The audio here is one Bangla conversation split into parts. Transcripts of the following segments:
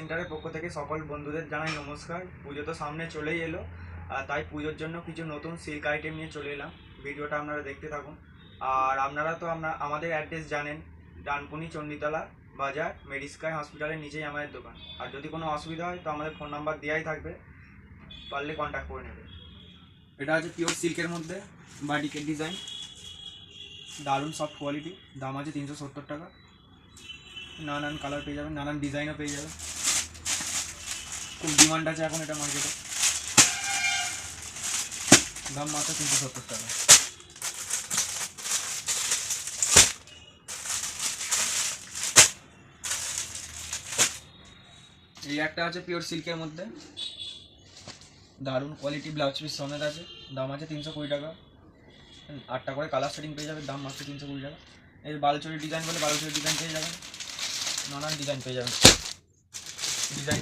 সেন্টারের পক্ষ থেকে সকল বন্ধুদের জানাই নমস্কার। পুজো তো সামনে চলেই এলো, তাই পুজোর জন্য কিছু নতুন সিল্ক আইটেম নিয়ে চলে এলাম। ভিডিওটা আপনারা দেখতে থাকুন। আর আপনারা তো আমাদের অ্যাড্রেস জানেন, ডানকুনি চণ্ডীতলা বাজার, মেডিস্কাই হসপিটালের নিচেই আমাদের দোকান। আর যদি কোনো অসুবিধা হয় তো আমাদের ফোন নাম্বার দেওয়াই থাকবে, পারলে কন্ট্যাক্ট করে নেবে। এটা আছে পিওর সিল্কের মধ্যে বাটিকের ডিজাইন, দারুণ সফট কোয়ালিটি। দাম আছে 370 টাকা। নানান কালার পেয়ে যাবেন, নানান ডিজাইনও পেয়ে যাবেন। খুব ডিমান্ড আছে এখন এটা মার্কেটে। দাম মাত্র 370 টাকা। এই একটা আছে পিওর সিল্কের মধ্যে, দারুণ কোয়ালিটি, ব্লাউজ পিস সমেত আছে। দাম আছে 320 টাকা। 8টা করে কালার সেটিং পেয়ে যাবে, দাম মাত্র 320 টাকা। এর বালুচরি ডিজাইন বলে বালুচরি ডিজাইন পেয়ে যাবেন, নানান ডিজাইন পেয়ে যাবেন। ডিজাইন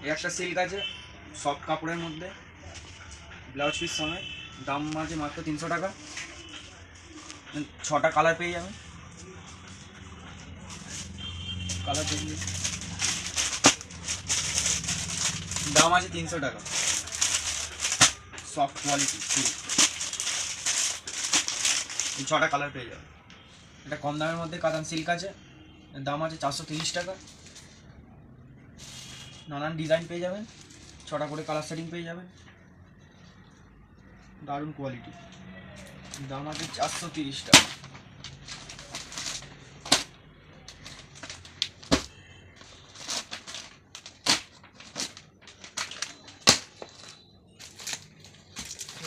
এই একটা সিল্ক আছে সফট কাপড়ের মধ্যে, ব্লাউজ পিস সমেত। দাম আছে মাত্র 300 টাকা। 6টা কালার পেয়ে যাবেন। কালার পেয়ে দাম আছে 300 টাকা। সফট কোয়ালিটি সিল্ক, 6টা কালার পেয়ে যাবেন। এটা কম দামের মধ্যে কাতান সিল্ক আছে, দাম আছে 430 টাকা। নানান ডিজাইন পেয়ে যাবেন, 6টা করে কালার সেটিং পেয়ে যাবেন, দারুণ কোয়ালিটি। দাম আছে 430 টাকা।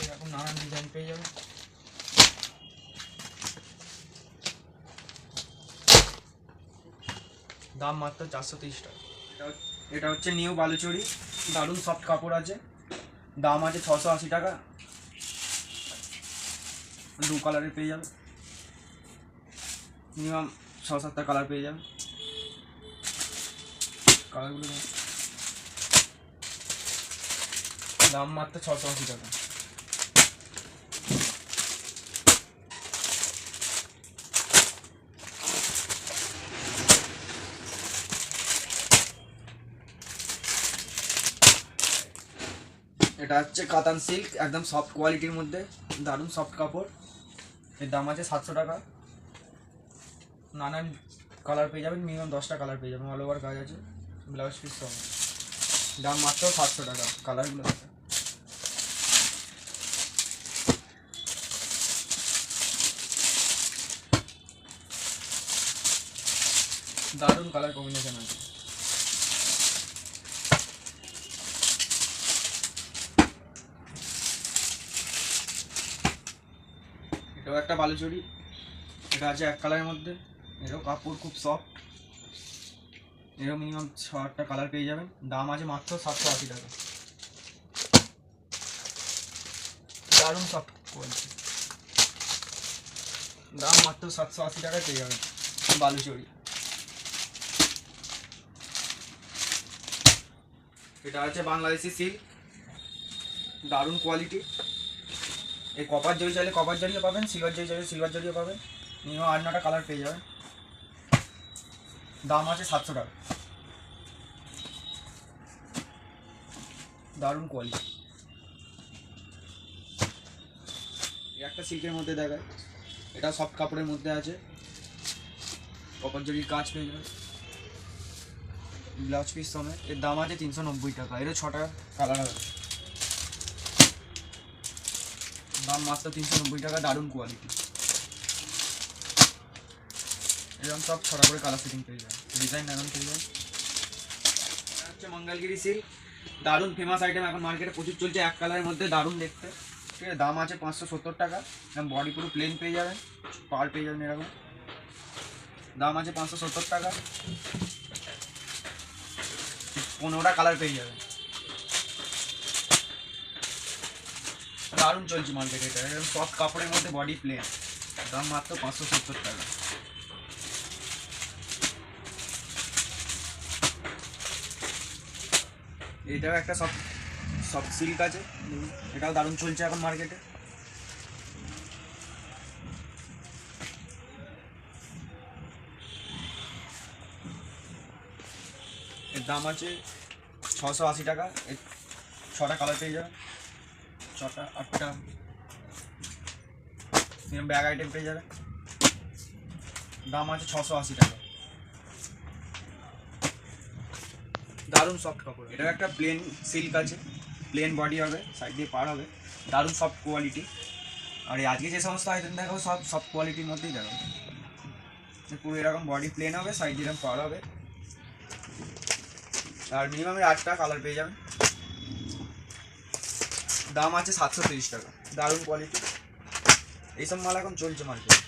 এরকম নানান ডিজাইন পেয়ে যাবেন। দাম মাত্র 430 টাকা। এটা হচ্ছে নিউ বালুচরি, দারুণ সফট কাপড় আছে। দাম আছে 680 টাকা। 2 কালারের পেয়ে যাবেন, মিনিমাম 6-7টা কালার পেয়ে যাবেন। কালারগুলো দাম মাত্র 680 টাকা। এটা হচ্ছে কাতান সিল্ক, একদম সফট কোয়ালিটির মধ্যে, দারুণ সফট কাপড়। এর দাম আছে 700 টাকা। নানান কালার পেয়ে যাবেন, মিনিমাম 10টা কালার পেয়ে যাবেন। অল ওভার কাজ আছে, ব্লাউজ পিস সহ। দাম মাত্র 700 টাকা। কালারগুলো দারুণ কালার কম্বিনেশন আছে। এটাও একটা বালুচরি, এটা আছে 1 কালারের মধ্যে। এটাও কাপড় খুব সফট, এরও মিনিমাম 6-8টা কালার পেয়ে যাবেন। দাম আছে মাত্র 780 টাকা। দারুণ সফট কোয়ালিটি, দাম মাত্র 780 টাকায় পেয়ে যাবেন বালুচরি। এটা আছে বাংলাদেশি সিল্ক, দারুণ কোয়ালিটি। এই কপার জরি চাইলে কপার জরিও পাবেন, সিলভার জরি চাইলে সিলভার জরিও পাবেন। মিনিমাম 8-9টা কালার পেয়ে যাবেন। দাম আছে 700 টাকা। দারুণ কোয়ালিটি। একটা সিল্কের মধ্যে দেখায়, এটা সফট কাপড়ের মধ্যে আছে, কপার জরির কাজ পেয়ে যাবেন, ব্লাউজ পিস সমেত। এর দাম আছে 390 টাকা। এরও 6টা কালার আছে, দাম মাত্র 390 টাকা। দারুণ কোয়ালিটি, এরকম সব 6টা করে কালার ফিটিং পেয়ে যাবেন, ডিজাইন নানান পেয়ে যাবেন। হচ্ছে মঙ্গলগিরি সিল্ক, দারুণ ফেমাস আইটেম, এখন মার্কেটে প্রচুর চলছে। 1 কালারের মধ্যে দারুণ দেখতে, ঠিক আছে। দাম আছে 570 টাকা। বডি পুরো প্লেন পেয়ে যাবেন, পার পেয়ে যাবেন এরকম। দাম আছে 570 টাকা। 15টা কালার পেয়ে যাবেন। দারুণ চলছে মার্কেটে এটা, এরকম সফট কাপড়ের মধ্যে বডি প্লেন। দাম মাত্র 570 টাকা। এটাও একটা সব সফট সিল্ক আছে, এটাও দারুণ চলছে এখন মার্কেটে। এর দাম আছে 680 টাকা। এর 6টা কালার পেয়ে যাবে, 6টা 8টা এরকম ব্যাগ আইটেম পেয়ে যাবে। দাম আছে 680 টাকা। দারুণ সফট কাপড়। এটাও একটা প্লেন সিল্ক আছে, প্লেন বডি হবে, সাইড দিয়ে পার হবে, দারুণ সফট কোয়ালিটি। আর এই আজকে যে সমস্ত আইটেম দেখাবো সব সফট কোয়ালিটির মধ্যেই দেখাবো। পুরো এরকম বডি প্লেন হবে, সাইড দিয়ে এরকম পার হবে, আর মিনিমাম 8টা কালার পেয়ে যাবেন। দাম আছে 730 টাকা। দারুণ কোয়ালিটি, এইসব মাল এখন চলছে মার্কেটে।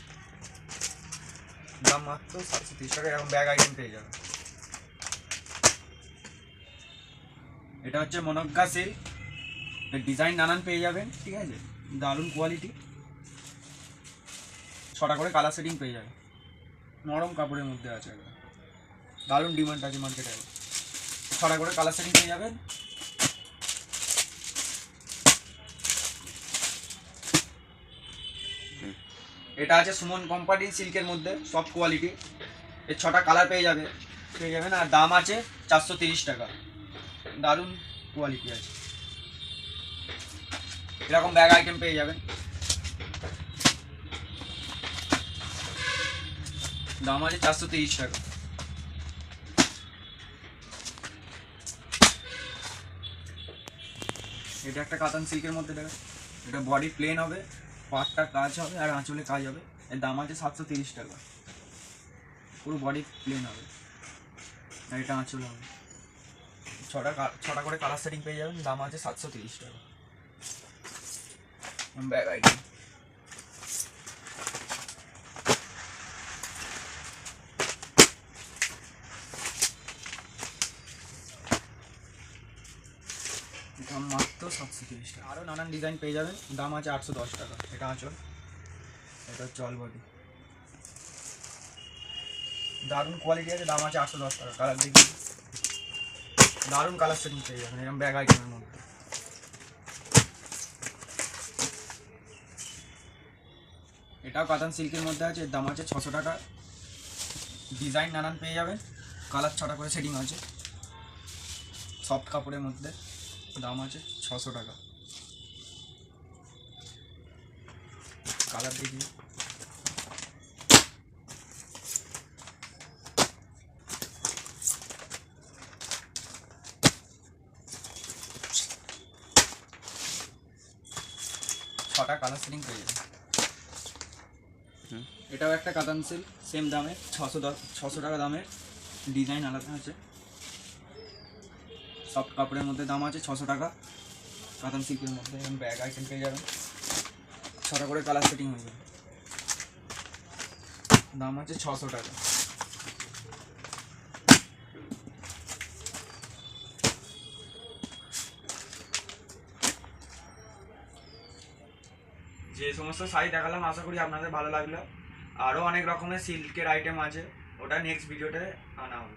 দাম মাত্র 730 টাকা। এরকম ব্যাগ আইটেম পেয়ে যাবে। এটা হচ্ছে মনগ্গা সিল্ক, ডিজাইন নানান পেয়ে যাবেন, ঠিক আছে, দারুণ কোয়ালিটি। 6টা করে কালার সেটিং পেয়ে যাবে, নরম কাপড়ের মধ্যে আছে, দারুণ ডিমান্ড আছে মার্কেটে। 6টা করে কালার সেটিং পেয়ে যাবেন। এটা আছে সুমন কোম্পানি সিল্কের মধ্যে, সফট কোয়ালিটি। এর 6টা কালার পেয়ে যাবেন। আর দাম আছে 430 টাকা। দারুণ কোয়ালিটি আছে। এরকম ব্যাগ আইটেম পেয়ে যাবেন, দাম আছে 430 টাকা। এটা একটা কাতান সিল্কের মধ্যে দেখেন, এটা বডি প্লেন হবে, পাটটা কাজ হবে আর আঁচলে কাজ হবে। এর দাম আছে 730 টাকা। পুরো বডি প্লেন হবে আর এটা আঁচল হবে। 6টা করে কালার সেটিং পেয়ে যাবেন। দাম আছে 730 টাকা। ব্যাগ আইটেম দাম মাত্র 730 টাকা। আরও নানান ডিজাইন পেয়ে যাবেন। দাম আছে 810 টাকা। এটা আঁচল, এটা হচ্ছে অল বডি, দারুণ কোয়ালিটি আছে। দাম আছে 810 টাকা। কালার দেখি, দারুণ কালার সেটিং পেয়ে যাবেন এরকম ব্যাগ আইটেমের মধ্যে। এটাও কাতান সিল্কের মধ্যে আছে, দাম আছে 600 টাকা। ডিজাইন নানান পেয়ে যাবেন, কালার 6টা করে সেটিং আছে, সফট কাপড়ের মধ্যে। দাম আছে 600 টাকা। কালার দেখি, ছটা কালার সেটিং পেয়ে যাবেন। এটাও একটা কাতান সিল্ক, সেম দামে 600 টাকা দামের। ডিজাইন আলাদা আছে, সফট কাপড়ের মধ্যে। দাম আছে 600 টাকা। কাতান সিল্কের মধ্যে এবং ব্যাগ আইটেম পেয়ে যাবেন। 6টা করে কালার সেটিং হয়ে যাবে। দাম আছে 600 টাকা। যে সমস্ত শাড়ি দেখালাম আশা করি আপনাদের ভালো লাগলো। আরও অনেক রকমের সিল্কের আইটেম আছে, ওটা নেক্সট ভিডিওতে আনা হবে।